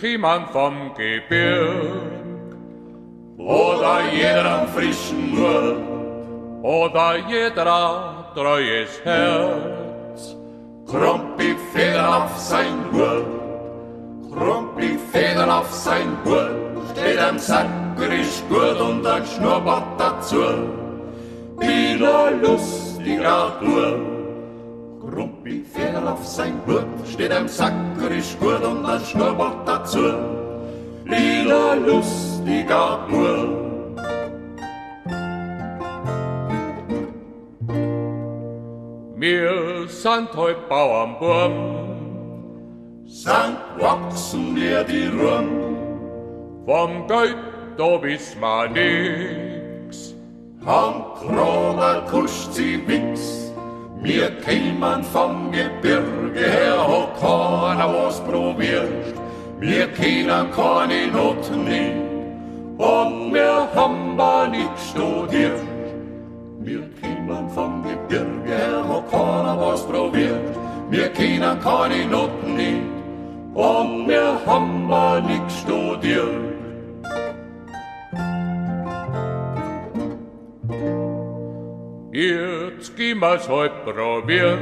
Kiemann vom Gebirg. Oder jeder am frischen Mut, oder jeder treues Herz. Krumpi Federn auf sein Hut, Krumpi Federn auf sein Hut, steht ein sackerisch gut und ein Schnurrbart dazu. Bin ein lustiger Bub. Krumpi Federn auf sein Hut, steht ein sackerisch gut und ein Schnurrbart dazu. Bin ein lustiger Bub. Wir sind heut Bauernbuben, Sankt wachsen mir die Ruhm, vom Geld da wiss ma nix. am Kroner kuscht sie wix. Wir kämen vom Gebirge her, hat keiner was probiert. Wir kennen keine Noten nicht, und wir haben nicht studiert. Wir kämen vom Gebirge her, hat keiner was probiert. Wir kennen keine Noten nicht, und wir haben nicht studiert. Jetzt gehen wir's heut probieren,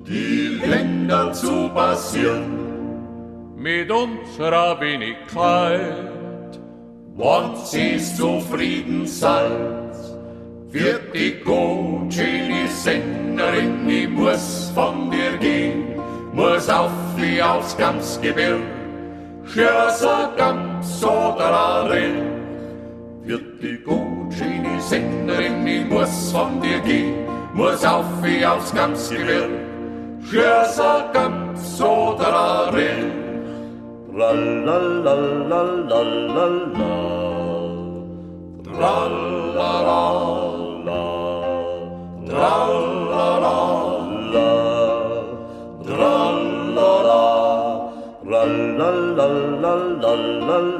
Die Länder zu passieren, mit unserer Wenigkeit. wenn sie zufrieden seid, wird die Gojini Sängerin, ich muss von dir gehen, muss auf wie aufs ganz Gebirg, schöser ganz oder rein. Wird die Gojini Sängerin, ich muss von dir gehen, muss auf wie aufs ganz Gebirg, schöser ganz oder rein. Tralalalalalalala, tralalala, tralalala, tralala, tralalalala.